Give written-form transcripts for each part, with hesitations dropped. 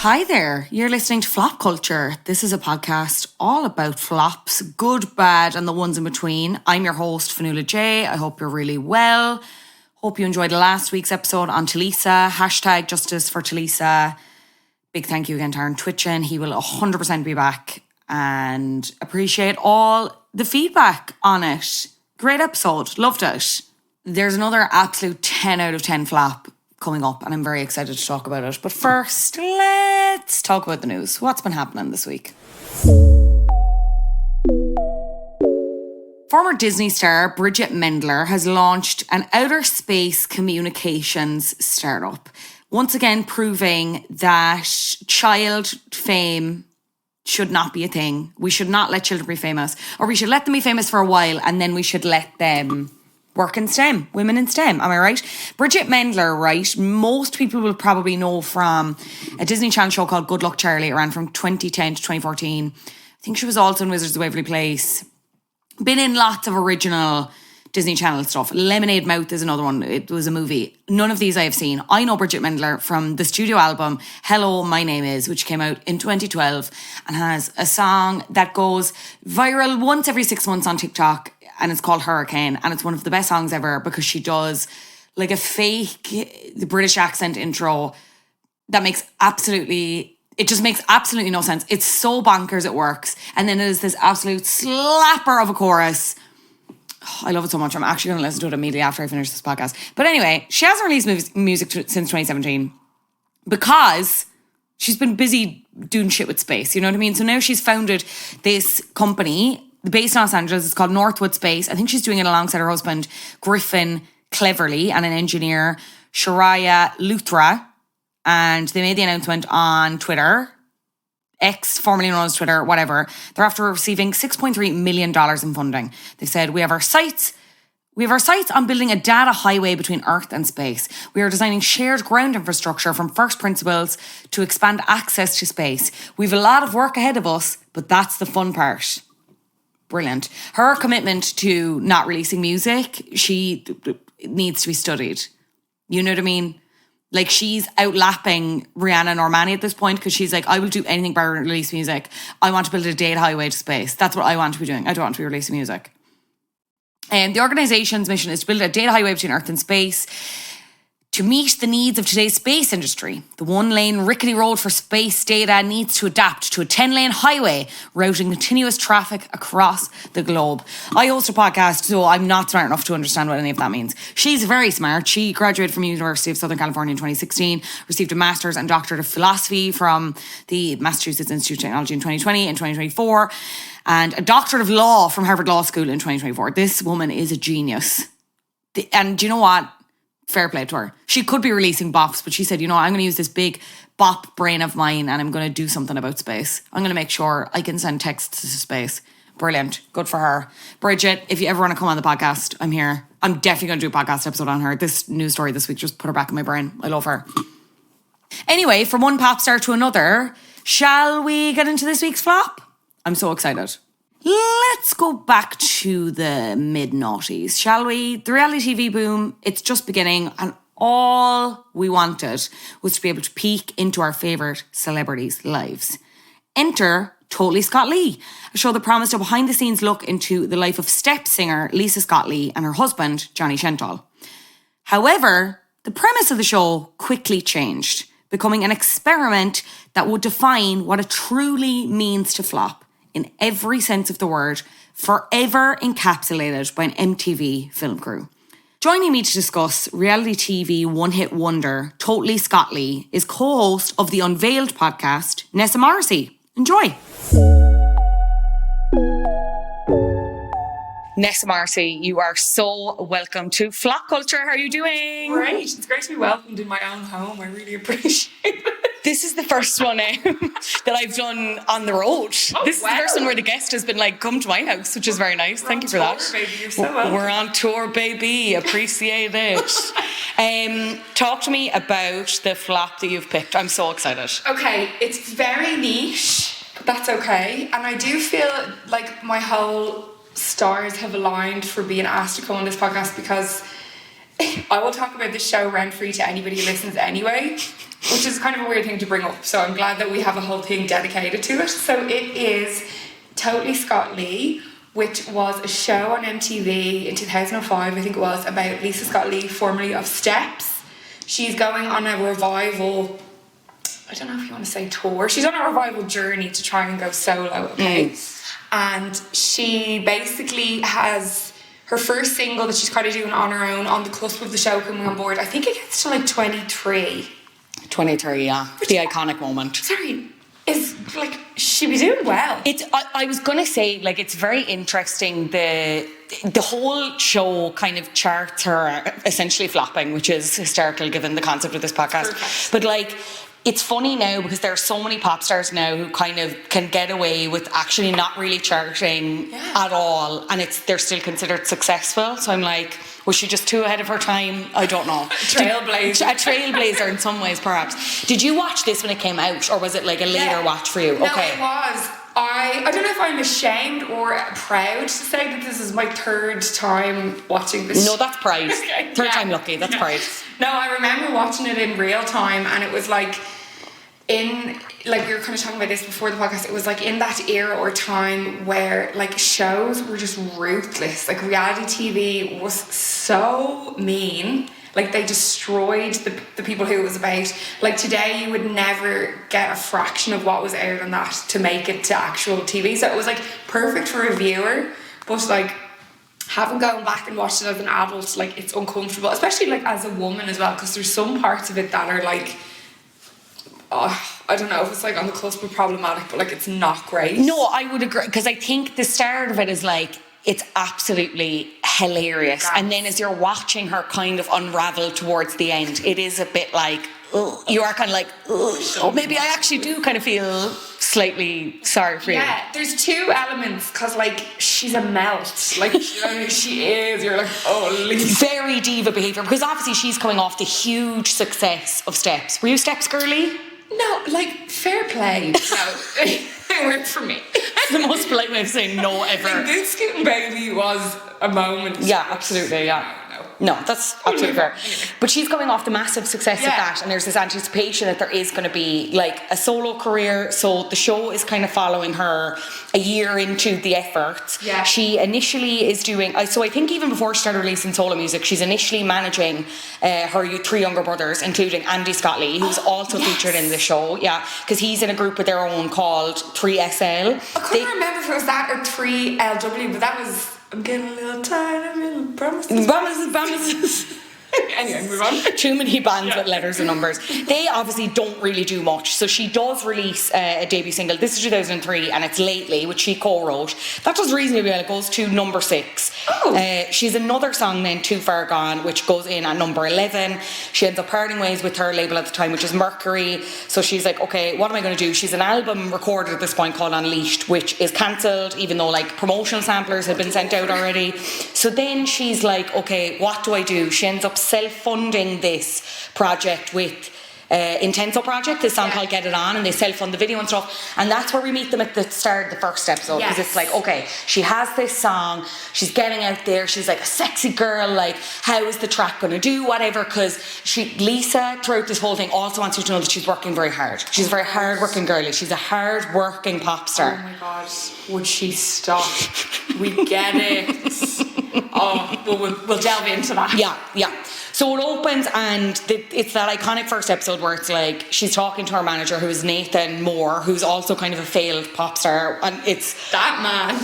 Hi there, you're listening to Flop Culture. This is a podcast all about flops, good, bad, and the ones in between. I'm your host, Fionnuala J. I hope you're really well. Hope you enjoyed last week's episode on Talisa. Hashtag justice for Talisa. Big thank you again to Aaron Twitchen. He will 100% be back, and appreciate all the feedback on it. Great episode, loved it. There's another absolute 10 out of 10 flop coming up, and I'm very excited to talk about it. But first, let's talk about the news. What's been happening this week? Former Disney star Bridget Mendler has launched an outer space communications startup, once again proving that child fame should not be a thing. We should not let children be famous, or we should let them be famous for a while and then we should let them work in STEM, women in STEM, am I right? Bridget Mendler, right, most people will probably know from a Disney Channel show called Good Luck Charlie. It ran from 2010 to 2014. I think she was also in Wizards of Waverly Place. Been in lots of original Disney Channel stuff. Lemonade Mouth is another one. It was a movie. None of these I have seen. I know Bridget Mendler from the studio album Hello, My Name Is, which came out in 2012 and has a song that goes viral once every 6 months on TikTok, and it's called Hurricane, and it's one of the best songs ever because she does like a fake the British accent intro that makes absolutely no sense. It's so bonkers it works. And then it is this absolute slapper of a chorus. Oh, I love it so much. I'm actually going to listen to it immediately after I finish this podcast. But anyway, she hasn't released music since 2017 because she's been busy doing shit with space. You know what I mean? So now she's founded this company based in Los Angeles. It's called Northwood Space. I think she's doing it alongside her husband, Griffin Cleverly, and an engineer, Shariah Luthra. And they made the announcement on Twitter, X, formerly known as Twitter, whatever. They're after receiving $6.3 million in funding. They said, we have our sights on building a data highway between Earth and space. We are designing shared ground infrastructure from first principles to expand access to space. We've a lot of work ahead of us, but that's the fun part. Brilliant. Her commitment to not releasing music, it needs to be studied. You know what I mean? Like, she's outlapping Rihanna Normani at this point because she's like, I will do anything but release music. I want to build a data highway to space. That's what I want to be doing. I don't want to be releasing music. And the organization's mission is to build a data highway between Earth and space to meet the needs of today's space industry. The one-lane rickety road for space data needs to adapt to a 10-lane highway, routing continuous traffic across the globe. I host a podcast, so I'm not smart enough to understand what any of that means. She's very smart. She graduated from the University of Southern California in 2016, received a master's and doctorate of philosophy from the Massachusetts Institute of Technology in 2020 and 2024, and a doctorate of law from Harvard Law School in 2024. This woman is a genius. And do you know what? Fair play to her. She could be releasing bops, but she said, I'm going to use this big bop brain of mine and I'm going to do something about space. I'm going to make sure I can send texts to space. Brilliant. Good for her. Bridget, if you ever want to come on the podcast, I'm here. I'm definitely going to do a podcast episode on her. This news story this week just put her back in my brain. I love her. Anyway, from one pop star to another, shall we get into this week's flop? I'm so excited. Let's go back to the mid-noughties, shall we? The reality TV boom, it's just beginning, and all we wanted was to be able to peek into our favourite celebrities' lives. Enter Totally Scott Lee, a show that promised a behind-the-scenes look into the life of step singer Lisa Scott Lee and her husband, Johnny Shentel. However, the premise of the show quickly changed, becoming an experiment that would define what it truly means to flop, in every sense of the word, forever encapsulated by an MTV film crew. Joining me to discuss reality TV one-hit wonder Totally Scott Lee is co-host of the Unveiled podcast, Nessa Morrissey. Enjoy. Nessa Morrissey, you are so welcome to Flop Culture. How are you doing? Great. It's great to be welcomed in my own home. I really appreciate it. This is the first one that I've done on the road. Oh, this is the first one where the guest has been like, come to my house, which is very nice. Thank you for that. Baby. You're so welcome. We're on tour, baby. Appreciate it. Talk to me about the flop that you've picked. I'm so excited. Okay, it's very niche, but that's okay. And I do feel like my whole stars have aligned for being asked to come on this podcast because I will talk about this show rent-free to anybody who listens anyway. which is kind of a weird thing to bring up. So I'm glad that we have a whole thing dedicated to it. So it is Totally Scott Lee, which was a show on MTV in 2005, I think it was, about Lisa Scott Lee, formerly of Steps. She's going on a revival, I don't know if you want to say tour. She's on a revival journey to try and go solo, okay? And she basically has her first single that she's kind of doing on her own, on the cusp of the show coming on board. I think it gets to like 23. 23, yeah. The iconic moment. Sorry, is like, she be doing well. I was gonna say, like, it's very interesting. The whole show kind of charts her essentially flopping, which is hysterical given the concept of this podcast. Perfect. But like, it's funny now because there are so many pop stars now who kind of can get away with actually not really charting at all, and they're still considered successful. So I'm like, was she just too ahead of her time? I don't know. Trailblazer. A trailblazer in some ways, perhaps. Did you watch this when it came out, or was it like a later watch for you? No, it was. I don't know if I'm ashamed or proud to say that this is my third time watching this. No, that's pride. Okay. Third time lucky, that's pride. No, I remember watching it in real time, and it was like we were kind of talking about this before the podcast, it was like in that era or time where like shows were just ruthless. Like reality TV was so mean. Like they destroyed the people who it was about. Like today you would never get a fraction of what was aired on that to make it to actual TV. So it was like perfect for a viewer, but like having gone back and watched it as an adult, like it's uncomfortable, especially like as a woman as well, because there's some parts of it that are like, I don't know if it's like on the cusp of problematic, but like it's not great. No, I would agree, because I think the start of it is like, it's absolutely hilarious. Yes. And then as you're watching her kind of unravel towards the end, it is a bit like, you are kind of like, oh, maybe I actually do kind of feel slightly sorry for you. Yeah, there's two elements, because like she's a melt. Like, you know, she is. You're like, oh, Lisa. Very diva behaviour, because obviously she's coming off the huge success of Steps. Were you Steps girly? No, like, fair play. No, it worked for me. It's the most polite way of saying no ever. Like, Boot Scootin' Baby was a moment. Yeah, absolutely, yeah. No, that's absolutely fair. But she's coming off the massive success of that, and there's this anticipation that there is going to be like a solo career. So the show is kind of following her a year into the efforts. Yeah. She initially is doing, so I think even before she started releasing solo music, she's initially managing her three younger brothers, including Andy Scott Lee, who's also featured in the show. Yeah, because he's in a group of their own called 3SL. I couldn't remember if it was that or 3LW, but that was, I'm getting a little tired of little promises. Promises. Anyway, move on. Too many bands with letters and numbers. They obviously don't really do much. So she does release a debut single. This is 2003, and it's Lately, which she co-wrote. That does reasonably well. It goes to number 6. Oh. She's another song then, Too Far Gone, which goes in at number 11. She ends up parting ways with her label at the time, which is Mercury. So she's like, okay, what am I going to do? She's an album recorded at this point called Unleashed, which is cancelled, even though like promotional samplers had been sent out already. So then she's like, okay, what do I do? She ends up self-funding this project with Intenso Project, this song called Get It On, and they self-fund the video and stuff, and that's where we meet them at the start of the first episode, because it's like, okay, she has this song, she's getting out there, she's like a sexy girl, like how is the track going to do, whatever, because Lisa throughout this whole thing also wants you to know that she's working very hard. She's a very hard-working girlie. She's a hard-working pop star. Oh my god, would she stop? We get it. Oh, well, we'll delve into that. Yeah. So it opens, and it's that iconic first episode where it's like she's talking to her manager, who is Nathan Moore, who's also kind of a failed pop star, and it's that man.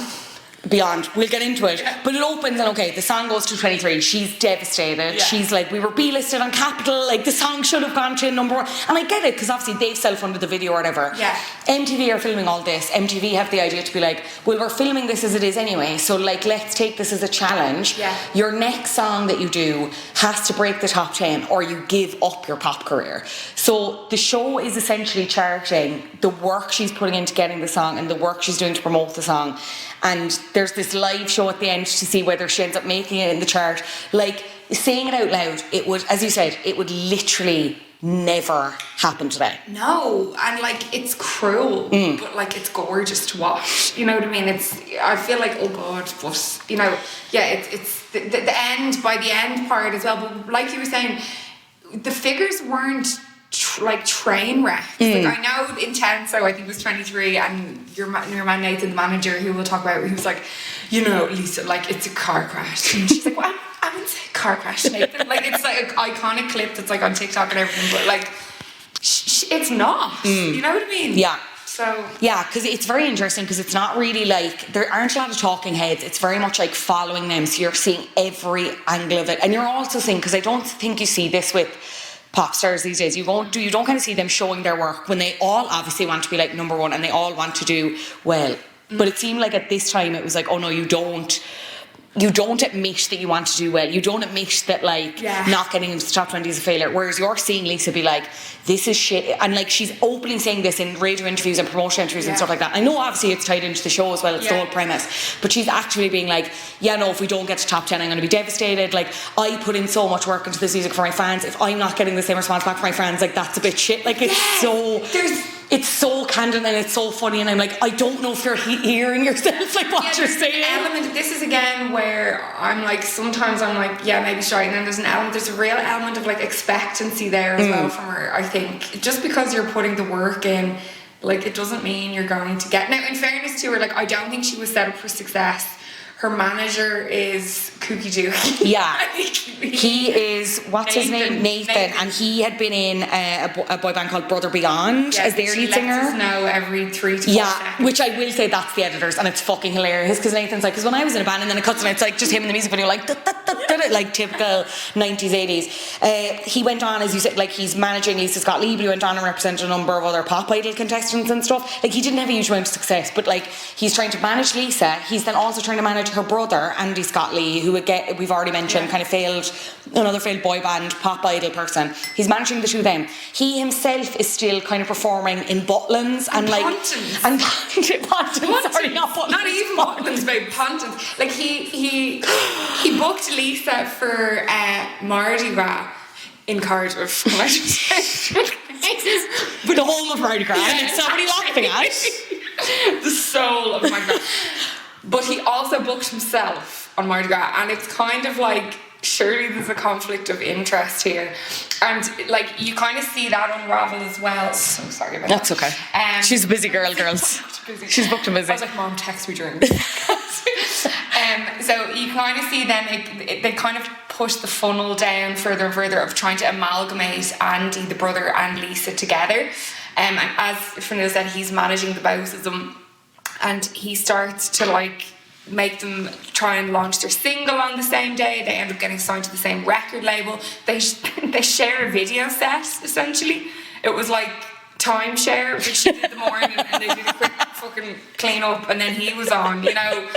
Beyond. We'll get into it. But it opens, and okay, the song goes to 23. She's devastated. Yeah. She's like, we were B-listed on Capitol, like the song should have gone to number 1. And I get it, because obviously they've self-funded the video or whatever. Yeah. MTV are filming all this. MTV have the idea to be like, well, we're filming this as it is anyway, so like, let's take this as a challenge. Yeah. Your next song that you do has to break the top 10, or you give up your pop career. So the show is essentially charting the work she's putting into getting the song and the work she's doing to promote the song. And there's this live show at the end to see whether she ends up making it in the chart. Like, saying it out loud, it would, as you said, it would literally never happen today. No, and like, it's cruel, but like, it's gorgeous to watch. You know what I mean? I feel like, oh god, but you know, yeah, it's the end, by the end part as well. But like you were saying, the figures weren't train wrecks. Like, I know Intenso, I think, was 23, and your man Nathan, the manager, who we'll talk about, he was like, you know, Lisa, like, it's a car crash. And she's like, well, I wouldn't say car crash, Nathan. Like, it's like an iconic clip that's like on TikTok and everything, but like, it's not. You know what I mean? Yeah. So yeah, because it's very interesting, because it's not really like, there aren't a lot of talking heads. It's very much like following them, so you're seeing every angle of it, and you're also seeing, because I don't think you see this with pop stars these days, you don't kind of see them showing their work when they all obviously want to be like number one and they all want to do well. But it seemed like at this time it was like, oh no, you don't admit that you want to do well. You don't admit that, like, not getting into the top 20 is a failure. Whereas you're seeing Lisa be like, this is shit. And, like, she's openly saying this in radio interviews and promotion interviews and stuff like that. I know, obviously, it's tied into the show as well. It's the whole premise. But she's actually being like, yeah, no, if we don't get to top 10, I'm going to be devastated. Like, I put in so much work into this music for my fans. If I'm not getting the same response back from my fans, like, that's a bit shit. Like, it's so candid and it's so funny, and I'm like, I don't know if you're hearing yourself, like, what you're saying. This is again where I'm like, sometimes I'm like, yeah, maybe shy, and then there's a real element of like expectancy there as well from her. I think just because you're putting the work in, like, it doesn't mean you're going to get. Now, in fairness to her, like, I don't think she was set up for success. Her manager is kooky dooky. Yeah. He is, what's his name? Nathan. And he had been in a boy band called Brother Beyond as their lead singer. Lets us know every 3 to 4 seconds. Which I will say that's the editors, and it's fucking hilarious, because Nathan's like, because when I was in a band and then it cuts and it's like just him in the music video, like, like typical 90s, 80s. He went on, as you said, like, he's managing Lisa Scott Lee, but he went on and represented a number of other Pop Idol contestants and stuff. Like, he didn't have a huge amount of success, but like, he's trying to manage Lisa. He's then also trying to manage her brother, Andy Scott Lee, who again, we've already mentioned, kind of another failed boy band, Pop Idol person. He's managing the two of them. He himself is still kind of performing in Butlins and like Pontins. And Pontins. Sorry, not Butlins. Not even Butlins, babe. Pontins. Like, he booked Lisa for Mardi Gras in Cardiff. But the home of Mardi Gras. And it's somebody laughing at. The soul of Mardi Gras. But he also booked himself on Mardi Gras, and it's kind of like, surely there's a conflict of interest here. And like, you kind of see that unravel as well. So sorry about that. That's okay. She's a busy girl, girls. She's booked and busy. I was like, Mom, text me during this. So you kind of see then they kind of push the funnel down further and further of trying to amalgamate Andy, the brother, and Lisa together. And as Fionnuala said, he's managing the both of them. And he starts to like make them try and launch their single on the same day. They end up getting signed to the same record label. They share a video set, essentially. It was like timeshare, which she did the morning and they did a quick fucking clean up, and then he was on, you know.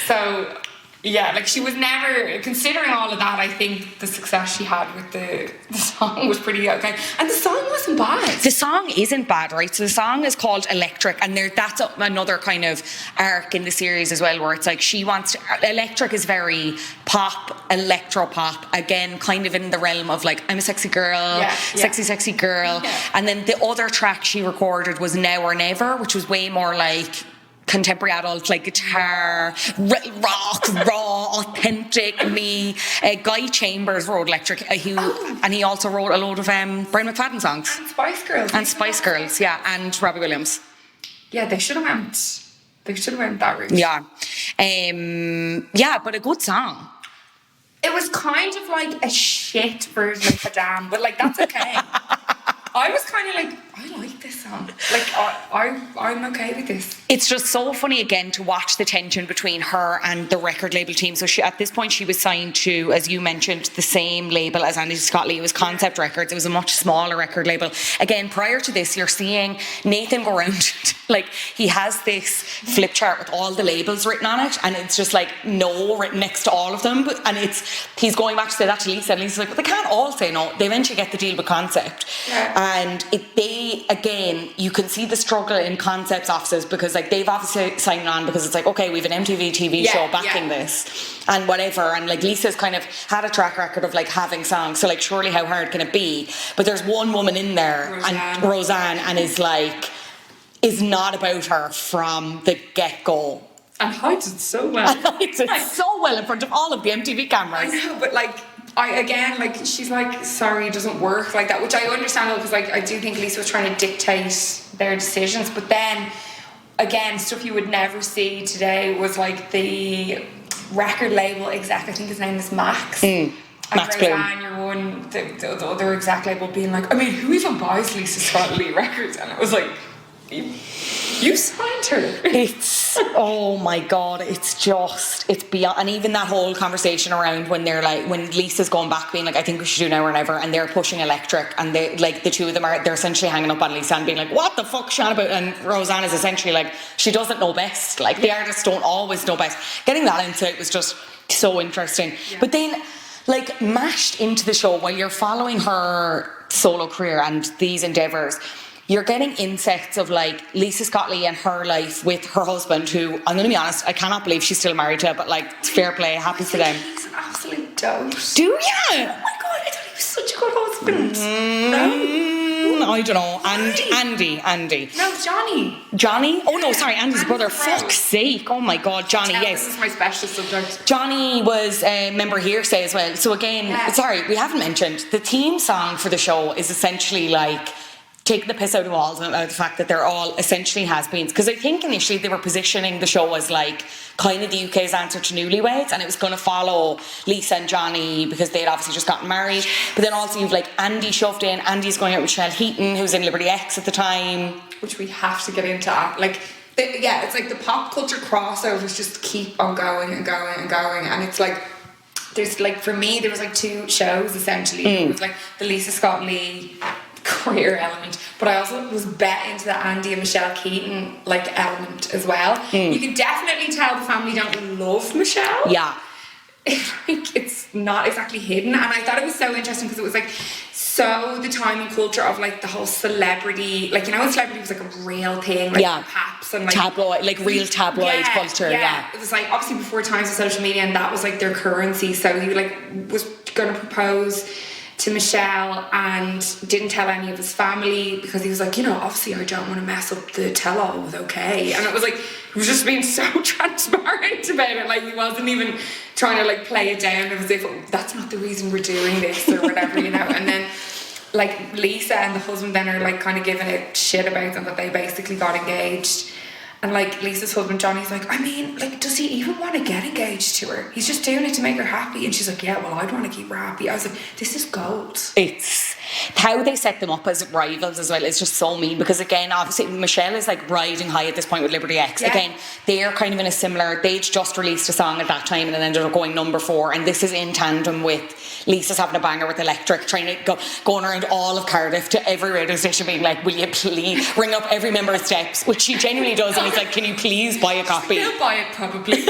So yeah, like, she was never, considering all of that, I think the success she had with the song was pretty okay. And the song wasn't bad. The song isn't bad, right? So the song is called Electric, and that's another kind of arc in the series as well, where it's like she wants to, Electric is very pop, electro pop, again, kind of in the realm of like, I'm a sexy girl, sexy girl. Yeah. And then the other track she recorded was Now or Never, which was way more like contemporary adult, like guitar, rock, raw, authentic me. Guy Chambers wrote Electric, and he also wrote a load of Brian McFadden songs. And Spice Girls. And Spice Girls, yeah, and Robbie Williams. Yeah, they should have went that route. Yeah. Yeah, but a good song. It was kind of like a shit version of Padam, but like, that's okay. I was kind of like, I like this song. Like, I'm okay with this. It's just so funny again to watch the tension between her and the record label team. So at this point she was signed to, as you mentioned, the same label as Andy Scott Lee. It was Concept Records. It was a much smaller record label. Again, prior to this, you're seeing Nathan go around, like, he has this flip chart with all the labels written on it, and it's just like no written next to all of them. And he's going back to say that to Lisa, and Lisa's like, but they can't all say no. They eventually get the deal with Concept. Yeah. And again, you can see the struggle in Concept's offices, because like, they've obviously signed on because it's like, okay, we have an MTV TV show backing this and whatever, and like, Lisa's kind of had a track record of like having songs, so like, surely how hard can it be? But there's one woman in there, Roseanne, and is not about her from the get-go. And hides it so well. Hides it so well in front of all of the MTV cameras. I know, but like, she's like, sorry, it doesn't work like that, which I understand because like I do think Lisa was trying to dictate their decisions, but then again, stuff you would never see today was like the record label exec, I think his name is Max. And Max Bloom. Roseanne, your one, the other exec label being like, I mean, who even buys Lisa Scott Lee records? And it was like, you signed her. It's, oh my God, it's beyond. And even that whole conversation around when they're like, when Lisa's going back being like, I think we should do Now or Never, and they're pushing Electric, and they, like, the two of them they're essentially hanging up on Lisa and being like, what the fuck's she on about? And Roseanne is essentially like, she doesn't know best. Like, the artists don't always know best. Getting that insight was just so interesting. Yeah. But then, like, mashed into the show while you're following her solo career and these endeavours, you're getting insets of like Lisa Scott Lee and her life with her husband, who, I'm going to be honest, I cannot believe she's still married to, but like, it's fair play, happy for them. He's an absolute dope. Do you? Oh my God, I thought he was such a good husband. I don't know. Andy. No, Johnny. Johnny? Oh no, sorry, Andy's Andy's brother. brother. Fuck's sake. Oh my God, Johnny, yes. This is my specialist subject. Johnny was a member Hearsay as well. So again, sorry, we haven't mentioned, the theme song for the show is essentially like taking the piss out of all the fact that they're all essentially has-beens. Because I think initially they were positioning the show as like kind of the UK's answer to Newlyweds, and it was going to follow Lisa and Johnny because they had obviously just gotten married. But then also you've like Andy shoved in. Andy's going out with Chanel Heaton, who's in Liberty X at the time. Which we have to get into. Like, it's like the pop culture crossovers just keep on going and going and going. And it's like, there's like, for me, there was like two shows essentially. It was like the Lisa Scott Lee career element, but I also was bet into the Andy and Michelle Keaton like element as well. You can definitely tell the family don't love Michelle. Yeah. It's not exactly hidden, and I thought it was so interesting because it was like so the time and culture of like the whole celebrity, like, you know, when celebrity was like a real thing, like Paps and like tabloid, like real tabloid culture. Yeah, it was like obviously before times of social media, and that was like their currency. So he like was going to propose to Michelle and didn't tell any of his family because he was like, you know, obviously I don't want to mess up the tell-all with okay. And it was like, he was just being so transparent about it. Like, he wasn't even trying to like play it down as if that's not the reason we're doing this or whatever, you know. And then like Lisa and the husband then are like kind of giving it shit about them that they basically got engaged. And like Lisa's husband Johnny's like, I mean, like, does he even want to get engaged to her? He's just doing it to make her happy. And she's like, yeah, well, I'd want to keep her happy. I was like, this is gold. It's how they set them up as rivals as well. It's just so mean because again, obviously Michelle is like riding high at this point with Liberty X. Yeah. Again, they're kind of in a similar, they'd just released a song at that time and then ended up going number 4, and this is in tandem with Lisa's having a banger with Electric, trying to going around all of Cardiff to every radio station being like, will you please ring up every member of Steps, which she genuinely does, and it's like, can you please buy a copy? They'll buy it probably.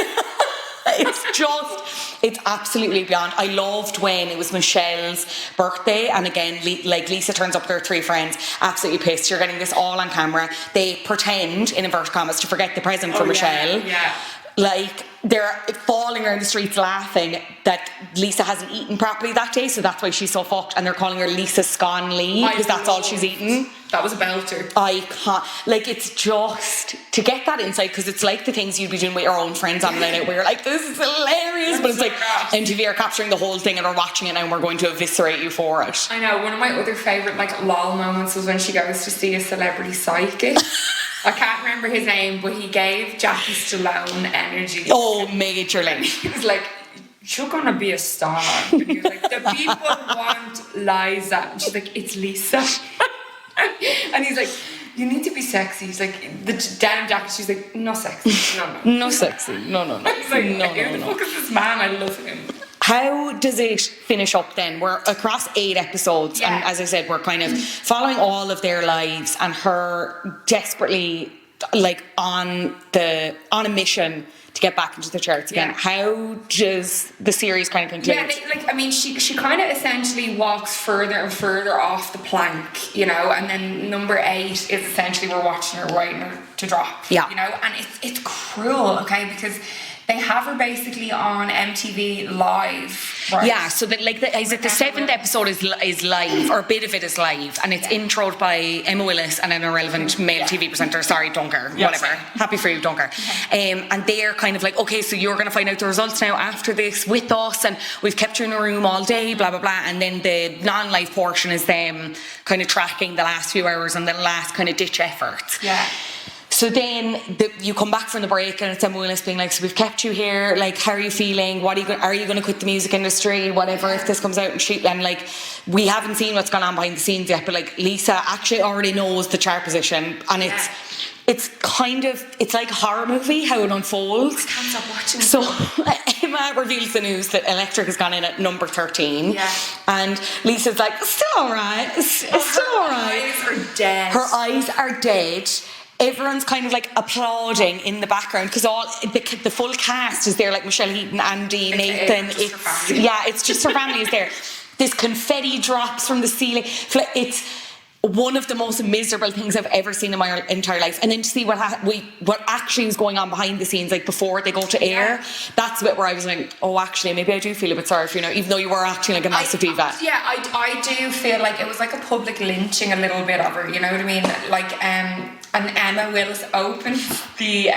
It's absolutely beyond. I loved when it was Michelle's birthday, and again, like Lisa turns up with her 3 friends, absolutely pissed. You're getting this all on camera. They pretend, in inverted commas, to forget the present for Michelle. Yeah. Like, they're falling around the streets laughing that Lisa hasn't eaten properly that day, so that's why she's so fucked, and they're calling her Lisa Scone Lee because that's all she's eaten. That was a belter. I can't, like, it's just to get that insight, because it's like the things you'd be doing with your own friends on the night out where you're like, this is hilarious, but it's like MTV are capturing the whole thing and are watching it now and we're going to eviscerate you for it. I know, one of my other favourite like lol moments was when she goes to see a celebrity psychic. I can't remember his name, but he gave Jackie Stallone energy. Oh, majorly. He was like, you're gonna be a star. And he was like, the people want Liza. And she's like, it's Lisa. And he's like, you need to be sexy. He's like, the denim jacket. She's like, no sexy. No. No sexy. No. He's like, who the fuck is this man? I love him. How does it finish up then? We're across 8 episodes, and as I said, we're kind of following all of their lives and her desperately like on a mission to get back into the charts again. How does the series kind of conclude? Yeah, she kind of essentially walks further and further off the plank, you know, and then number 8 is essentially we're watching her waiting her to drop. Yeah. You know, and it's cruel, okay, because they have her basically on MTV Live Right. Yeah, so that like is it the 7th episode is live, or a bit of it is live, and it's introed by Emma Willis and an irrelevant male TV presenter. Sorry, don't care. Whatever. Happy for you, don't care. And they're kind of like, okay, so you're going to find out the results now after this with us, and we've kept you in a room all day, blah blah blah. And then the non-live portion is them kind of tracking the last few hours and the last kind of ditch efforts. Yeah. So then you come back from the break and it's Emma Willis being like, so we've kept you here, like, how are you feeling? What are you going to quit the music industry? Whatever, if this comes out and like, we haven't seen what's gone on behind the scenes yet, but like Lisa actually already knows the chart position, and it's kind of, it's like a horror movie, how it unfolds. I can't stop watching it. So Emma reveals the news that Electric has gone in at number 13. Yeah. And Lisa's like, it's still alright. It's still alright. Her eyes are dead. Her eyes are dead. Everyone's kind of like applauding in the background because all the full cast is there, like Michelle Heaton, Andy, Nathan. It's just her family is there. This confetti drops from the ceiling. It's one of the most miserable things I've ever seen in my entire life. And then to see what actually is going on behind the scenes, like before they go to air, that's the bit where I was like, oh, actually, maybe I do feel a bit sorry for you, even though you were acting like a massive diva. Yeah, I do feel like it was like a public lynching a little bit of her, you know what I mean? Like, and Emma Willis opened the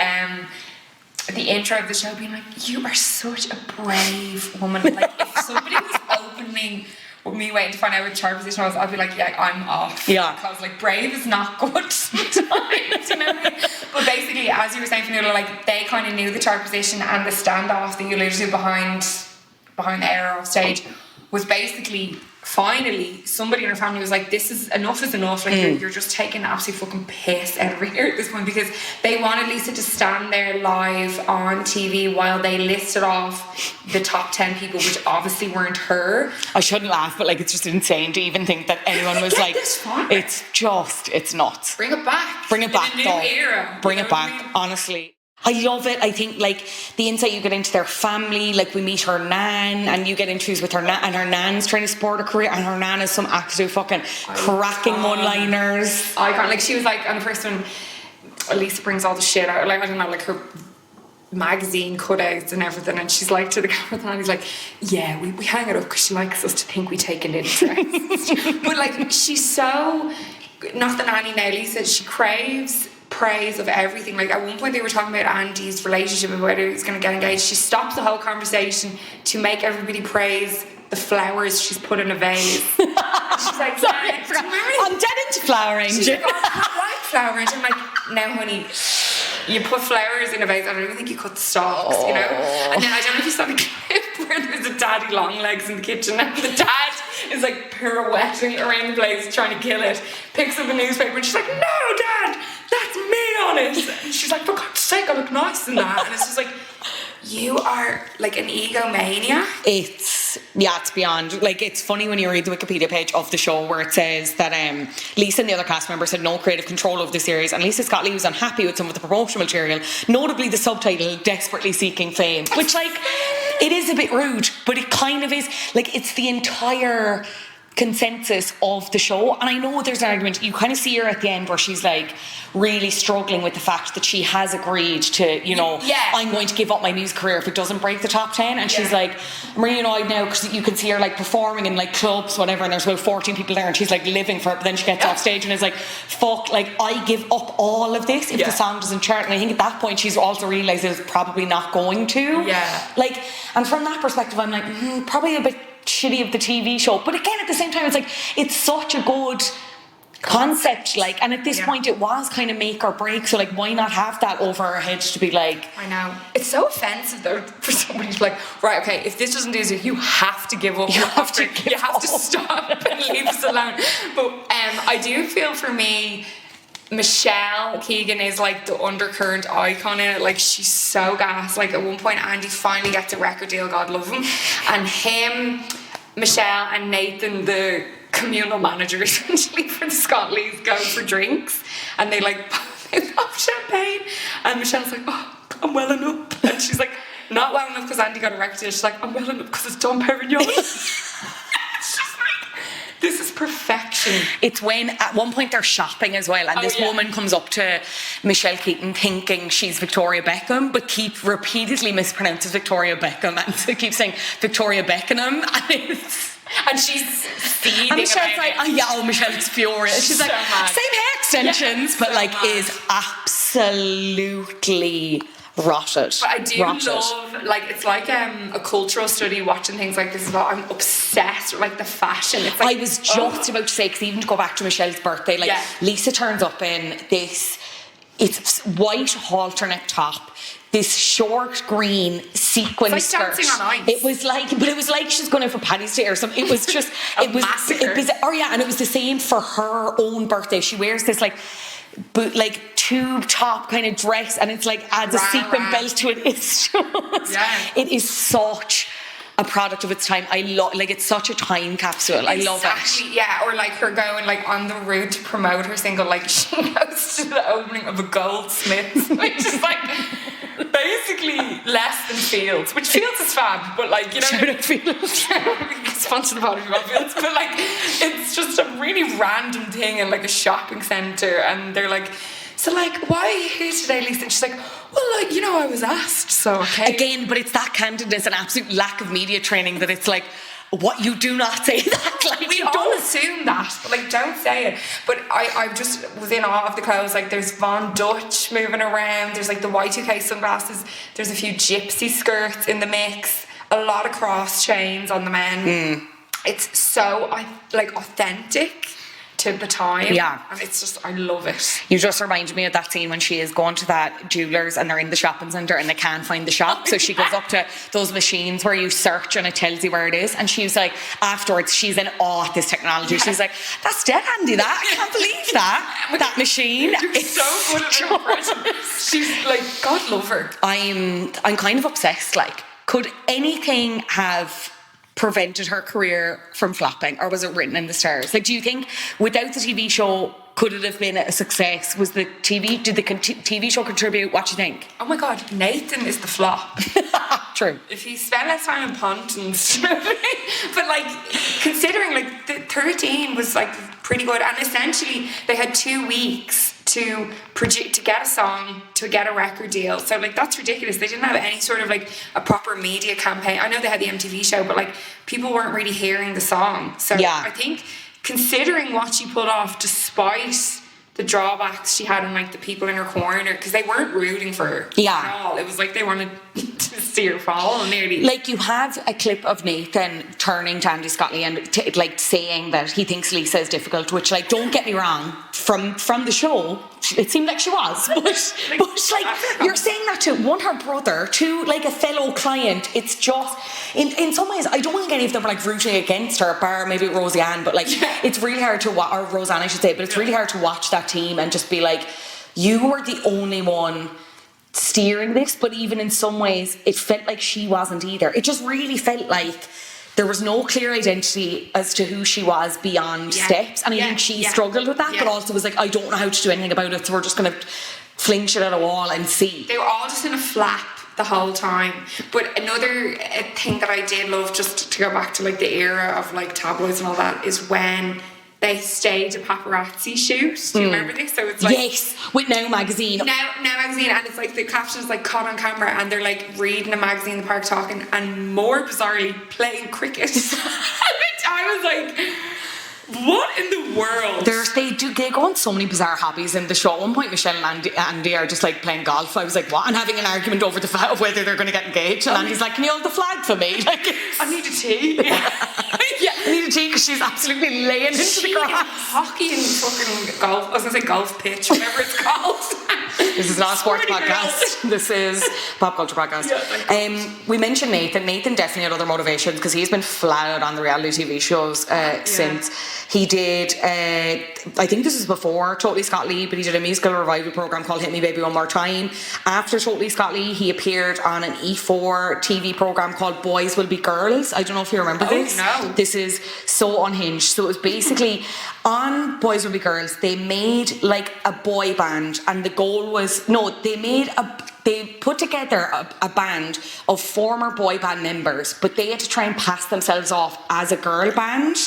intro of the show being like, you are such a brave woman. Like, if somebody was opening with me waiting to find out what chart position I was, I'd be like, yeah, I'm off. Yeah. Because like brave is not good sometimes, you know what I mean? But basically, as you were saying, Fionnuala, like they kind of knew the chart position, and the standoff that you alluded to behind the air off stage was basically finally somebody in her family was like, this is enough, like you're just taking absolute fucking piss out of here at this point, because they wanted Lisa to stand there live on TV while they listed off the top 10 people, which obviously weren't her. I shouldn't laugh, but like it's just insane to even think that anyone was like, it's nuts. Bring it back in a new era. Bring it back, honestly. I love it. I think like the insight you get into their family, like we meet her nan and you get introduced with her nan, and her nan's trying to support her career, and her nan is some absolute fucking cracking one-liners. I can't, like she was like, on the first one, Lisa brings all the shit out, like I don't know, like her magazine cutouts and everything, and she's like to the camera, and he's like, yeah, we hang it up because she likes us to think we take an interest. But like she's so, not the nanny now, Lisa, she craves praise of everything. Like at one point they were talking about Andy's relationship and whether he was going to get engaged. She stops the whole conversation to make everybody praise the flowers she's put in a vase. She's like, sorry, I'm dead into flowering. She's like, oh, I like flowers. I'm like, now honey, you put flowers in a vase, I don't even think you cut the stalks, you know? And then I don't know if you saw the clip where there's a daddy long legs in the kitchen and the dad is like pirouetting around the place trying to kill it, picks up a newspaper and she's like, no dad, that's me on it. And she's like, for God's sake, I look nice in that. And it's just like, you are like an egomaniac. It's beyond. Like, it's funny when you read the Wikipedia page of the show where it says that Lisa and the other cast members had no creative control of the series, and Lisa Scott Lee was unhappy with some of the promotional material, notably the subtitle Desperately Seeking Fame, which like it is a bit rude, but it kind of is. Like, it's the entire consensus of the show. And I know there's an argument, you kind of see her at the end where she's like really struggling with the fact that she has agreed to, you know, I'm going to give up my music career if it doesn't break the top 10. And she's like, I'm really annoyed now because you can see her like performing in like clubs, whatever, and there's about 14 people there and she's like living for it. But then she gets off stage and is like, fuck, like I give up all of this if the song doesn't chart. And I think at that point she's also realised it's probably not going to. Like, and from that perspective I'm like, probably a bit shitty of the TV show, but again at the same time it's like it's such a good concept, like, and at this point it was kind of make or break, so like why not have that over our heads to be like, I know it's so offensive though for somebody to be like, right, okay, if this doesn't do it, you have to give up, you have to stop and leave us alone. But I do feel for me Michelle Keegan is like the undercurrent icon in it. Like she's so gas. Like at one point Andy finally gets a record deal, God love him, and him, Michelle and Nathan, the communal manager essentially for the Scott Lees, go for drinks and they like pop champagne and Michelle's like, oh, I'm welling up, and she's like, not well enough because Andy got a record deal. She's like, I'm welling up because it's Dom Perignon. It's just like, this is perfection. It's when at one point they're shopping as well, and this woman comes up to Michelle Keaton thinking she's Victoria Beckham, but repeatedly mispronounces Victoria Beckham and so keeps saying Victoria Beckenham, and she's seething. And Michelle's like, Michelle's furious. She's like, mad. Same hair extensions, but like mad. Is absolutely rotted. But I do love, like, it's like a cultural study watching things like this as well. I'm obsessed with like the fashion. It's like, I was just about to say, because even to go back to Michelle's birthday, like Lisa turns up in this, it's white halter neck top, this short green sequin it's like skirt. Dancing on Ice. It was like she's going out for Paddy's Day or something. It was just it was and it was the same for her own birthday. She wears this like tube top kind of dress, and it's like adds a sequin belt to it. It's just it is such a product of its time. I love, like, it's such a time capsule. Exactly, I love it. Yeah, or like her going like on the route to promote her single, like she goes to the opening of a Goldsmiths, which is like basically less than Fields, which Fields is fab, but like, you know, shout out Fields. Sponsored by Fields, but like it's just a really random thing in like a shopping centre, and they're like, so like, why are you here today, Lisa? And she's like, well, like, you know, I was asked, so okay. Again, but it's that candidness and absolute lack of media training that it's like, what, you do not say that. Like, we all assume that, but like, don't say it. But I just was in awe of the clothes. Like, there's Von Dutch moving around. There's like the Y2K sunglasses. There's a few gypsy skirts in the mix. A lot of cross chains on the men. It's so like authentic to the time. Yeah. And it's just, I love it. You just reminded me of that scene when she is going to that jeweller's and they're in the shopping centre and they can't find the shop. So she goes up to those machines where you search and it tells you where it is. And she's like, afterwards, she's in awe at this technology. She's like, that's dead handy, that. I can't believe that machine. It's so good at her impression. She's like, God love her. I'm kind of obsessed. Like, could anything have prevented her career from flopping, or was it written in the stars? Like, do you think without the TV show, could it have been a success? Did the TV show contribute? What do you think? Oh my God, Nathan is the flop. True. If he spent less time in Pontins. But like, considering like the 13 was like pretty good, and essentially they had 2 weeks to get a song, to get a record deal. So like, that's ridiculous. They didn't have any sort of like a proper media campaign. I know they had the MTV show, but like, people weren't really hearing the song. So I think, considering what she pulled off, despite the drawbacks she had and like the people in her corner, because they weren't rooting for her at all. It was like they wanted to see her fall nearly. Like, you have a clip of Nathan turning to Andy Scottley and like saying that he thinks Lisa is difficult, which, like, don't get me wrong, from the show it seemed like she was, but like, you're saying that to one, her brother, to like a fellow client. It's just in some ways, I don't think any of them were like rooting against her, bar maybe Roseanne, but like it's really hard to watch, or Roseanne I should say, but it's really hard to watch that team and just be like, you were the only one steering this. But even in some ways it felt like she wasn't either. It just really felt like there was no clear identity as to who she was beyond Steps, and I think she struggled with that, but also was like, I don't know how to do anything about it, so we're just going to fling shit at a wall and see. They were all just in a flap the whole time. But another thing that I did love, just to go back to like the era of like tabloids and all that, is when they staged a paparazzi shoot. Do you remember this? So it's like, yes, with Now Magazine. Now Magazine, and it's like the caption is like caught on camera, and they're like reading a magazine in the park, talking, and more bizarrely playing cricket. I was like, what in the world? They go on so many bizarre hobbies in the show. At one point, Michelle and Andy are just like playing golf. I was like, what? And having an argument over the fact of whether they're going to get engaged. And Andy's like, can you hold the flag for me? Like, I need a tea. I need a tea because she's absolutely laying into the grass. Hockey and fucking golf. I was going to say golf pitch, whatever it's called. This is not a sports podcast. This is pop culture podcast. We mentioned Nathan. Nathan definitely had other motivations because he's been flat out on the reality TV shows since. He did, I think this was before Totally Scott Lee, but he did a musical revival programme called Hit Me Baby One More Time. After Totally Scott Lee, he appeared on an E4 TV programme called Boys Will Be Girls. I don't know if you remember this. No. This is so unhinged. So it was basically, on Boys Will Be Girls, they made like a boy band, and the goal was, they put together a band of former boy band members, but they had to try and pass themselves off as a girl band.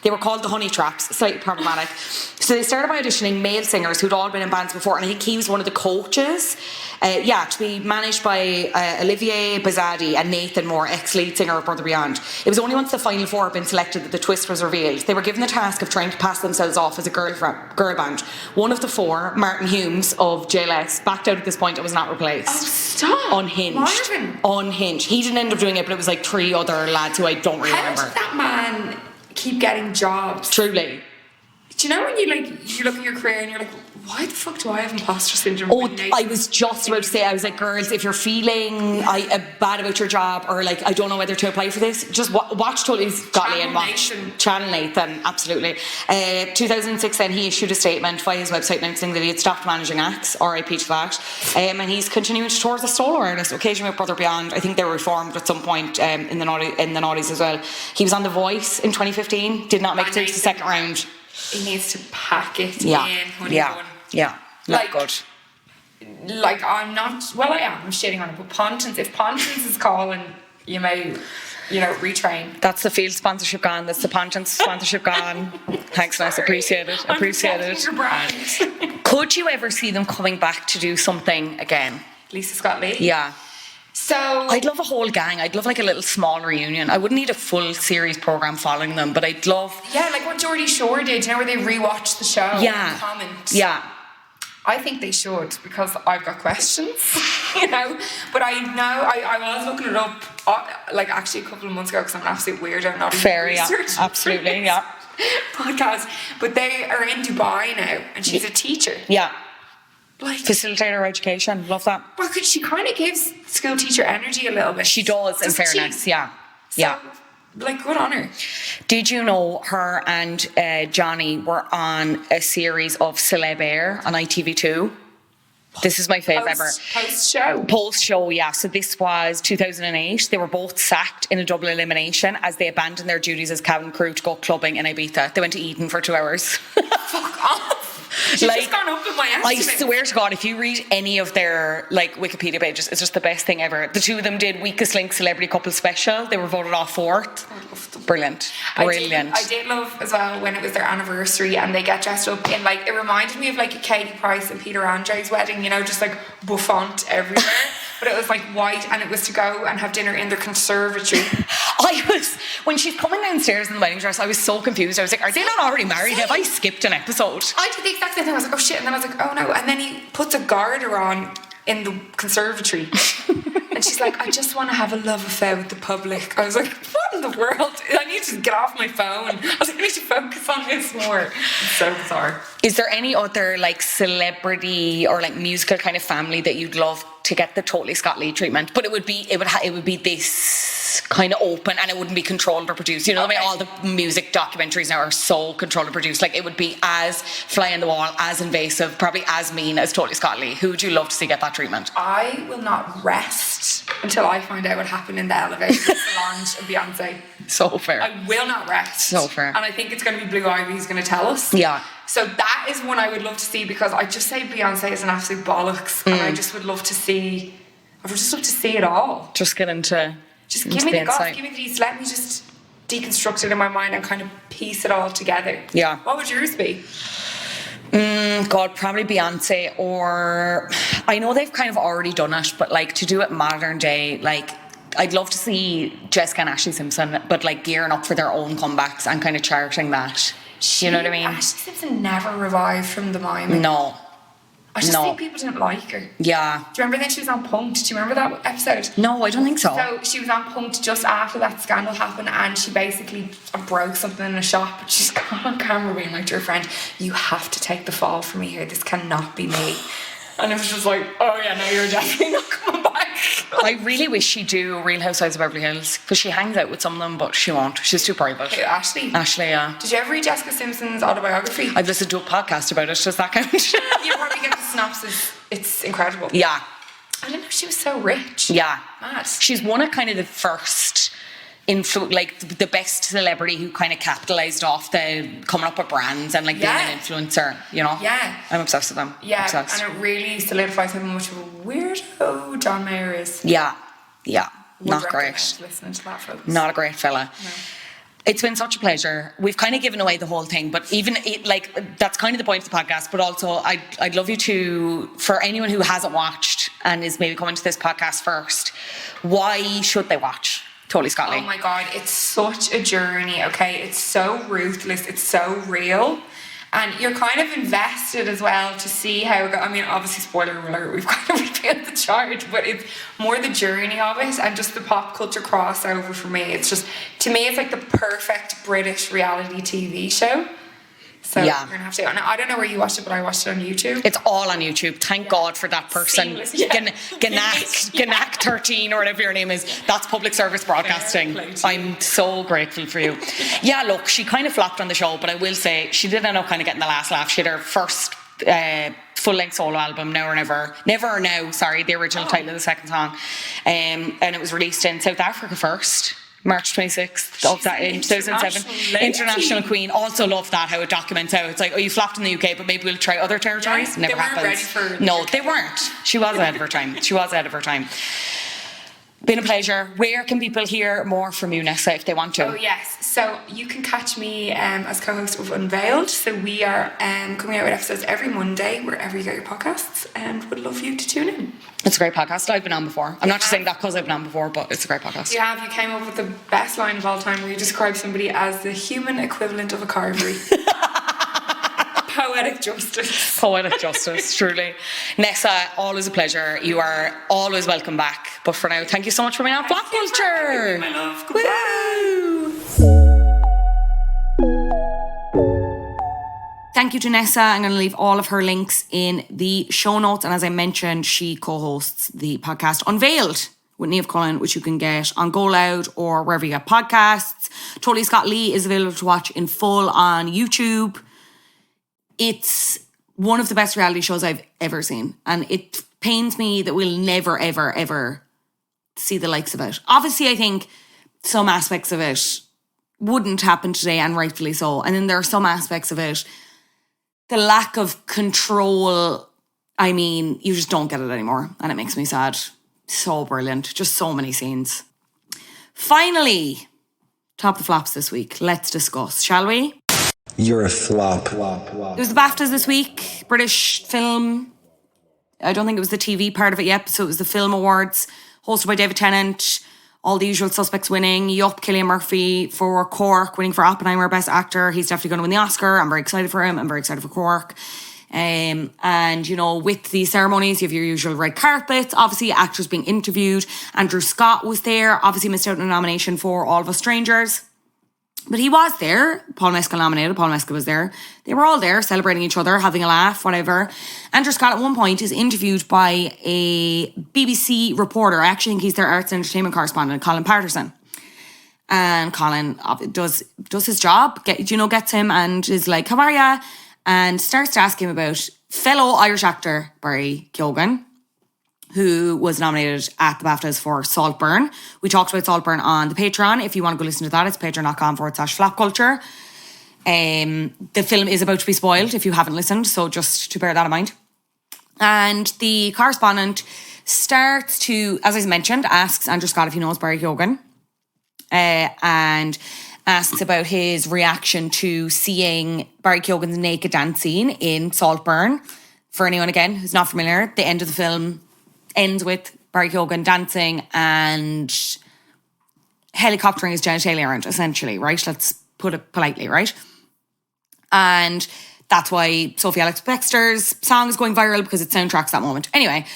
They were called the Honey Traps, slightly problematic. So they started by auditioning male singers who'd all been in bands before, and I think he was one of the coaches. To be managed by Olivier Bazadi and Nathan Moore, ex-lead singer of Brother Beyond. It was only once the final four had been selected that the twist was revealed. They were given the task of trying to pass themselves off as a girl band. One of the four, Martin Humes of JLS, backed out at this point and was not replaced. Oh, stop. Unhinged. Martin. Unhinged. He didn't end up doing it, but it was like 3 other lads who I don't really How remember. did that man keep getting jobs? Truly. Do you know when you look at your career and you're like, why the fuck do I have imposter syndrome? Oh, I was just about to say, I was like, girls, if you're feeling bad about your job or like, I don't know whether to apply for this, just watch Totally Scotty and watch Channel Nathan, absolutely. 2006 then he issued a statement via his website announcing that he had stopped managing acts, RIP to that, and he's continuing to tour as a solo artist, occasionally with Brother Beyond. I think they were reformed at some point in the noughties as well. He was on The Voice in 2015, did not make it through to the second round. He needs to pack it in, honey bun. Yeah, not good. Like, I'm not, well, I am shitting on it, but Pontins, if Pontins is calling, you may, retrain. That's the Field sponsorship gone, that's the Pontins sponsorship gone. Thanks, Nessa, appreciate it. Your brand. Could you ever see them coming back to do something again? Lisa Scott Lee? Yeah. So I'd love a whole gang. I'd love like a little small reunion. I wouldn't need a full series programme following them, but I'd love... Yeah, like what Geordie Shore did, where they rewatched the show and comment. Yeah. I think they should, because I've got questions, But I know, I was looking it up, actually a couple of months ago, because I'm an absolute weirdo, not even research. Yeah, absolutely, yeah. Podcast. But they are in Dubai now, and she's a teacher. Yeah. Like, facilitator education, love that. Well, she kind of gives school teacher energy a little bit. She does, in fairness, yeah. So, good on her. Did you know her and Johnny were on a series of Celeb Air on ITV2? This is my favourite ever. Post show, yeah. So this was 2008. They were both sacked in a double elimination as they abandoned their duties as cabin crew to go clubbing in Ibiza. They went to Eden for 2 hours. Fuck off. She's just gone up in my estimate. I swear to God, if you read any of their Wikipedia pages, it's just the best thing ever. The two of them did Weakest Link Celebrity Couple Special. They were voted off 4th. Brilliant. I did love as well when it was their anniversary and they get dressed up in it reminded me of a Katie Price and Peter Andre's wedding, just bouffant everywhere. But it was white, and it was to go and have dinner in their conservatory. When she's coming downstairs in the wedding dress, I was so confused. I was like, are they not already married? Have I skipped an episode? I did the exact same thing. I was like, oh shit. And then I was like, oh no. And then he puts a garter on in the conservatory. And she's like, I just want to have a love affair with the public. I was like, what in the world? I need to get off my phone. I was like, I need to focus on this more. It's so bizarre. Is there any other celebrity or musical kind of family that you'd love to get the Totally Scott Lee treatment? But it would be this kind of open, and it wouldn't be controlled or produced. The way all the music documentaries now are so controlled or produced. It would be as fly on the wall, as invasive, probably as mean as Totally Scott Lee. Who would you love to see get that treatment? I will not rest until I find out what happened in the elevator with Solange and Beyonce. So fair. I will not rest. So fair. And I think it's going to be Blue Ivy who's going to tell us. Yeah. So that is one I would love to see, because I just say Beyonce is an absolute bollocks, and I just would love to see. I would just love to see it all. Just get into. Just give me the gossip, give me the deets, let me just deconstruct it in my mind and kind of piece it all together. Yeah. What would yours be? God, probably Beyonce, or I know they've kind of already done it, but to do it modern day, I'd love to see Jessica and Ashley Simpson, but gearing up for their own comebacks and kind of charting that. You know what I mean? Ashley Simpson never revived from the mime. No. I just think people didn't like her. Yeah. Do you remember then she was on Punk'd? Do you remember that episode? No, I don't think so. So she was on Punk'd just after that scandal happened, and she basically broke something in a shop, but she's got on camera being to her friend, you have to take the fall for me here, this cannot be me. And it was just oh yeah, no, you're definitely not coming back. I really wish she'd do Real Housewives of Beverly Hills, because she hangs out with some of them, but she won't. She's too private. Hey, Ashley, yeah. Did you ever read Jessica Simpson's autobiography? I've listened to a podcast about it. Does that count? You probably get the synopsis. It's incredible. Yeah. I didn't know she was so rich. Yeah. Mad. She's one of kind of the first the best celebrity who kind of capitalised off the coming up with brands and being an influencer, Yeah. I'm obsessed with them. Yeah, obsessed. and it really solidifies how much of a weirdo John Mayer is. Yeah. Would Not great. Listening to that, folks. Not a great fella. No. It's been such a pleasure. We've kind of given away the whole thing, but even that's kind of the point of the podcast. But also, I'd love you to, for anyone who hasn't watched and is maybe coming to this podcast first, why should they watch Totally Scott Lee? Oh my God, it's such a journey, okay? It's so ruthless, it's so real. And you're kind of invested as well to see how it goes. I mean, obviously, spoiler alert, we've kind of revealed the charge, but it's more the journey of it and just the pop culture crossover for me. It's just, to me, it's like the perfect British reality TV show. So Yeah. you're going to have to. And I don't know where you watched it, but I watched it on YouTube. It's all on YouTube. Thank God for that person. Seamless, yeah. Ganak 13 or whatever your name is. That's public service broadcasting. I'm so grateful for you. Yeah, look, she kind of flopped on the show, but I will say she did end up kind of getting the last laugh. She had her first full-length solo album, Now or Never. Never or Now, sorry, the original title of the second song. And it was released in South Africa first. March 26th of that in 2007. International Queen. Also love that, how it documents how it's like, oh, you flopped in the UK, but maybe we'll try other territories. Yeah, Never happens. Ready for no, they weren't. She was ahead of her time. Been a pleasure. Where can people hear more from you, Nessa, if they want to? Oh, yes. So you can catch me as co-host of Unveiled. So we are coming out with episodes every Monday, wherever you get your podcasts, and would love you to tune in. It's a great podcast. I've been on before. I'm not just saying that because I've been on before, but it's a great podcast. You came up with the best line of all time where you describe somebody as the human equivalent of a carvery. Poetic justice. Poetic justice, truly. Nessa, always a pleasure. You are always welcome back. But for now, thank you so much for being on Flop Culture. My love. Goodbye. Thank you to Nessa. I'm going to leave all of her links in the show notes. And as I mentioned, she co-hosts the podcast Unveiled with Niamh Cullen, which you can get on Go Loud or wherever you get podcasts. Totally Scott Lee is available to watch in full on YouTube. It's one of the best reality shows I've ever seen. And it pains me that we'll never, ever, ever see the likes of it. Obviously, I think some aspects of it wouldn't happen today, and rightfully so. And then there are some aspects of it, the lack of control, I mean, you just don't get it anymore. And it makes me sad. So brilliant. Just so many scenes. Finally, top of the flops this week. Let's discuss, shall we? You're a flop. It was the BAFTAs this week. British film. I don't think it was the TV part of it yet. So it was the Film Awards, hosted by David Tennant. All the usual suspects winning. Yup, Cillian Murphy for Cork, winning for Oppenheimer, Best Actor. He's definitely going to win the Oscar. I'm very excited for him. I'm very excited for Cork. And, you know, with the ceremonies, you have your usual red carpets. Obviously, actors being interviewed. Andrew Scott was there. Obviously missed out on a nomination for All of Us Strangers. But he was there. Paul Mescal nominated. Paul Mescal was there. They were all there celebrating each other, having a laugh, whatever. Andrew Scott at one point is interviewed by a BBC reporter. I actually think he's their arts and entertainment correspondent, Colin Patterson. And Colin does his job, gets him and is like, how are ya? And starts to ask him about fellow Irish actor Barry Keoghan, who was nominated at the BAFTAs for Saltburn. We talked about Saltburn on the Patreon. If you want to go listen to that, it's patreon.com/flopculture. The film is about to be spoiled if you haven't listened, so just to bear that in mind. And the correspondent starts to, as I mentioned, asks Andrew Scott if he knows Barry Keoghan, and asks about his reaction to seeing Barry Keoghan's naked dance scene in Saltburn. For anyone, again, who's not familiar, the end of the film ends with Barry Keoghan dancing and helicoptering his genitalia around, essentially, right? Let's put it politely, right? And that's why Sophie Alex-Bextor's song is going viral, because it soundtracks that moment. Anyway,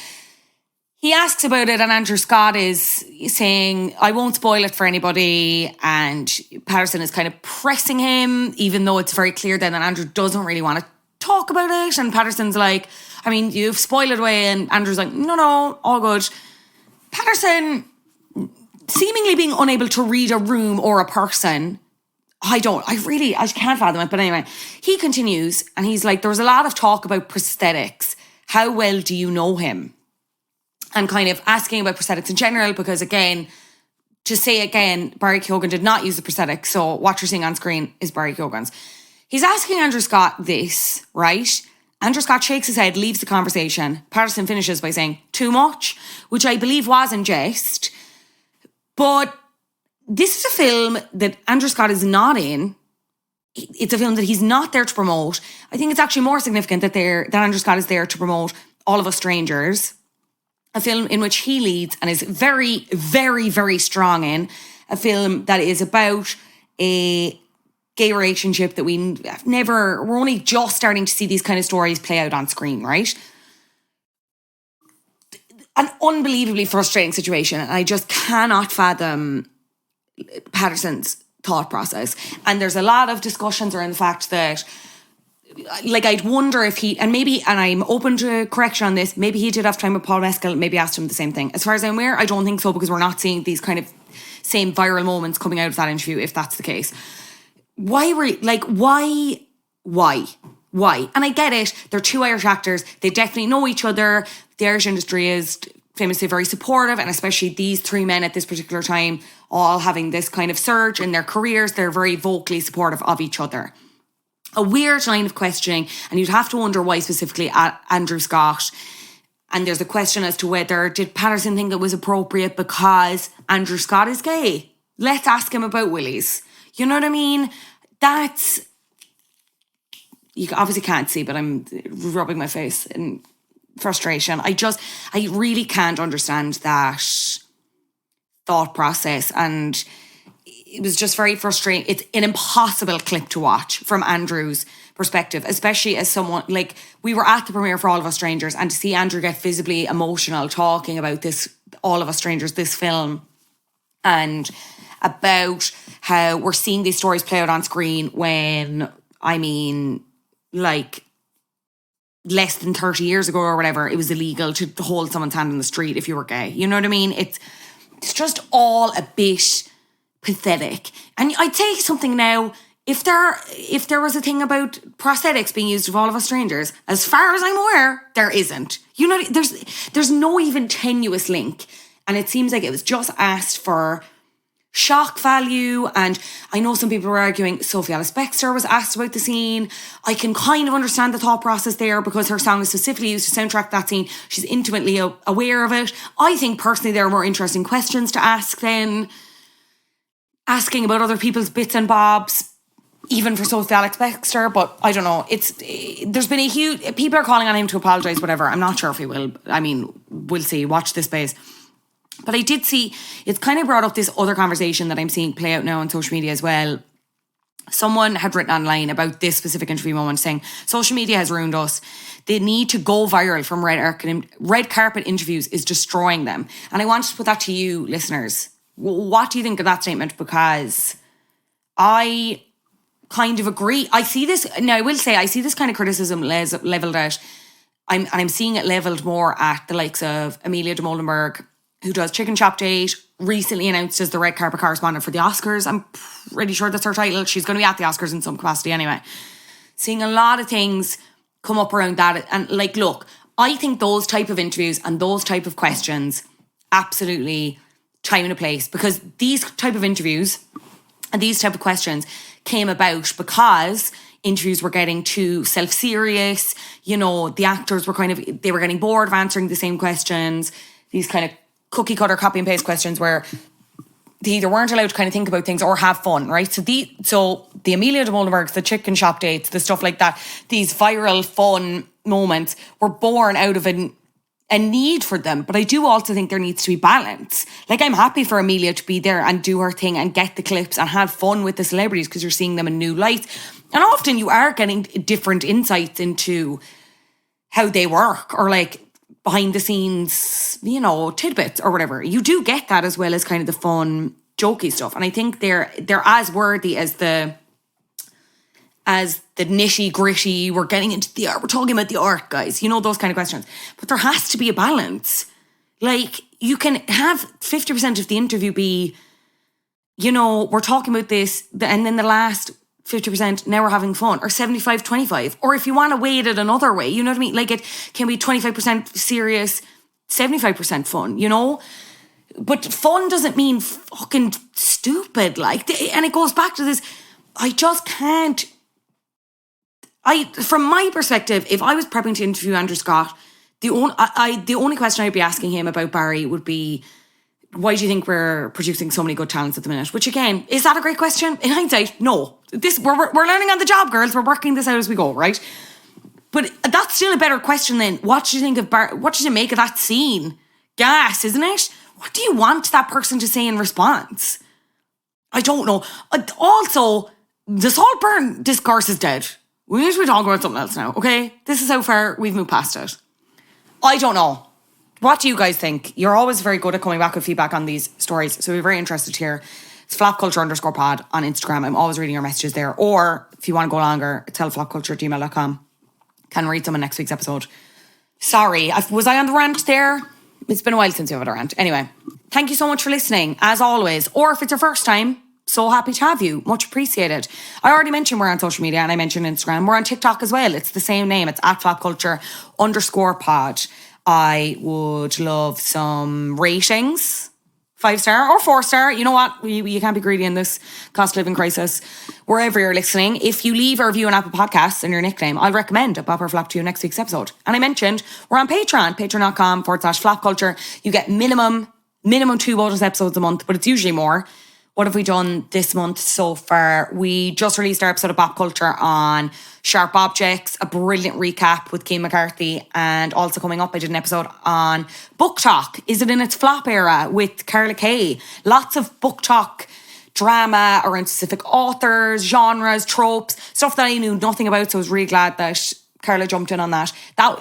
he asks about it and Andrew Scott is saying, I won't spoil it for anybody. And Patterson is kind of pressing him, even though it's very clear then that Andrew doesn't really want to talk about it. And Patterson's like, I mean, you've spoiled it away. And Andrew's like, no, all good. Patterson seemingly being unable to read a room or a person. I can't fathom it. But anyway, he continues and he's like, there was a lot of talk about prosthetics. How well do you know him? And kind of asking about prosthetics in general, because again, Barry Keoghan did not use the prosthetic. So what you're seeing on screen is Barry Keoghan's. He's asking Andrew Scott this, right? Andrew Scott shakes his head, leaves the conversation. Patterson finishes by saying, too much, which I believe was in jest. But this is a film that Andrew Scott is not in. It's a film that he's not there to promote. I think it's actually more significant that Andrew Scott is there to promote All of Us Strangers, a film in which he leads and is very, very, very strong in. A film that is about a gay relationship that we're only just starting to see these kind of stories play out on screen, right? An unbelievably frustrating situation. And I just cannot fathom Patterson's thought process. And there's a lot of discussions around the fact that, like, I'd wonder if and I'm open to correction on this, maybe he did have time with Paul Mescal, maybe asked him the same thing. As far as I'm aware, I don't think so, because we're not seeing these kind of same viral moments coming out of that interview, if that's the case. Why? And I get it, they're two Irish actors, they definitely know each other, the Irish industry is famously very supportive, and especially these three men at this particular time, all having this kind of surge in their careers, they're very vocally supportive of each other. A weird line of questioning, and you'd have to wonder why specifically at Andrew Scott. And there's a question as to whether, did Patterson think it was appropriate because Andrew Scott is gay? Let's ask him about Willies. You know what I mean? You obviously can't see, but I'm rubbing my face in frustration. I really can't understand that thought process, and it was just very frustrating. It's an impossible clip to watch from Andrew's perspective, especially as someone, like, we were at the premiere for All of Us Strangers, and to see Andrew get visibly emotional talking about this, All of Us Strangers, this film, and about how we're seeing these stories play out on screen when, I mean, like, less than 30 years ago or whatever, it was illegal to hold someone's hand in the street if you were gay. You know what I mean? It's just all a bit pathetic. And I'd say something now, if there was a thing about prosthetics being used of All of Us Strangers, as far as I'm aware, there isn't. You know, there's no even tenuous link. And it seems like it was just asked for shock value. And I know some people were arguing Fionnuala Spector was asked about the scene. I can kind of understand the thought process there, because her song is specifically used to soundtrack that scene. She's intimately aware of it. I think personally there are more interesting questions to ask than asking about other people's bits and bobs, even for Fionnuala Spector. But I don't know. There's been a huge, people are calling on him to apologise, whatever. I'm not sure if he will. I mean, we'll see. Watch this space. But I did see, it's kind of brought up this other conversation that I'm seeing play out now on social media as well. Someone had written online about this specific interview moment, saying, social media has ruined us. The need to go viral from red carpet interviews is destroying them. And I wanted to put that to you, listeners. What do you think of that statement? Because I kind of agree. I see this, now I will say, I see this kind of criticism levelled at, I'm seeing it levelled more at the likes of Amelia de Molenberg, who does Chicken Shop Date, recently announced as the red carpet correspondent for the Oscars. I'm pretty sure that's her title. She's going to be at the Oscars in some capacity anyway. Seeing a lot of things come up around that. And like, look, I think those type of interviews and those type of questions, absolutely time and a place, because these type of interviews and these type of questions came about because interviews were getting too self-serious. You know, the actors were they were getting bored of answering the same questions. These kind of cookie cutter copy and paste questions where they either weren't allowed to kind of think about things or have fun, right? So the Amelia de Molenbergs, the Chicken Shop Dates, the stuff like that, these viral fun moments were born out of a need for them. But I do also think there needs to be balance. Like, I'm happy for Amelia to be there and do her thing and get the clips and have fun with the celebrities, because you're seeing them in new lights. And often you are getting different insights into how they work, or like behind the scenes, you know, tidbits or whatever. You do get that, as well as kind of the fun, jokey stuff. And I think they're as worthy as the nitty gritty, we're getting into the art, we're talking about the art, guys, you know, those kind of questions. But there has to be a balance. Like, you can have 50% of the interview be, you know, we're talking about this, and then the last 50%, now we're having fun, or 75-25. Or if you want to weight it another way, you know what I mean? Like, it can be 25% serious, 75% fun, you know? But fun doesn't mean fucking stupid. Like, and it goes back to this, I just can't. From my perspective, if I was prepping to interview Andrew Scott, the only question I'd be asking him about Barry would be, why do you think we're producing so many good talents at the minute? Which again, is that a great question? In hindsight, no. We're learning on the job, girls. We're working this out as we go, right? But that's still a better question than what did you think of what did you make of that scene? Gas, isn't it? What do you want that person to say in response? I don't know. Also, the Saltburn discourse is dead. We need to be talking about something else now, okay? This is how far we've moved past it. I don't know. What do you guys think? You're always very good at coming back with feedback on these stories, so we're very interested to hear. It's flopculture_pod on Instagram. I'm always reading your messages there. Or if you want to go longer, tell flopculture@gmail.com. Can read some in next week's episode. Sorry, was I on the rant there? It's been a while since you've had a rant. Anyway, thank you so much for listening, as always. Or if it's your first time, so happy to have you. Much appreciated. I already mentioned we're on social media and I mentioned Instagram. We're on TikTok as well. It's the same name. It's @flopculture_pod. I would love some ratings. 5-star or 4-star. You know what? You can't be greedy in this cost of living crisis. Wherever you're listening, if you leave a review on Apple Podcasts and your nickname, I'll recommend a Pop or Flop to you next week's episode. And I mentioned we're on Patreon, patreon.com/flopculture. You get minimum 2 bonus episodes a month, but it's usually more. What have we done this month so far? We just released our episode of Pop Culture on Sharp Objects, a brilliant recap with Kay McCarthy, and also coming up, I did an episode on Book Talk. Is it in its flop era with Carla Kay? Lots of book talk drama around specific authors, genres, tropes, stuff that I knew nothing about, so I was really glad that Carla jumped in on that.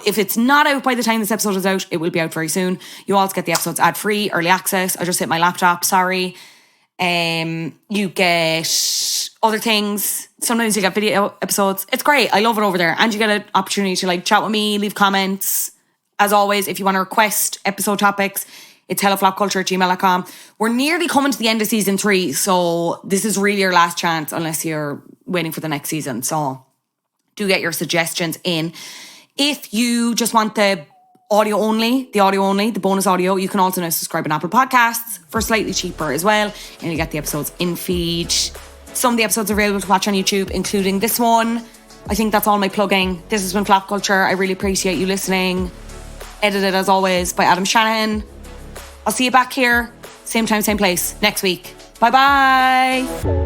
If it's not out by the time this episode is out, it will be out very soon. You also get the episodes ad-free, early access. I just hit my laptop, sorry. You get other things. Sometimes you get video episodes. It's great. I love it over there. And you get an opportunity to chat with me, leave comments. As always, if you want to request episode topics, it's helloflopculture@gmail.com. We're nearly coming to the end of season 3, so this is really your last chance unless you're waiting for the next season. So do get your suggestions in. If you just want the bonus audio, you can also now subscribe on Apple Podcasts for slightly cheaper as well, and you get the episodes in feed. Some of the episodes are available to watch on YouTube, including this one. I think that's all my plugging. This has been Flop Culture. I really appreciate you listening. Edited as always by Adam Shanahan. I'll see you back here, same time, same place, next week. Bye-bye.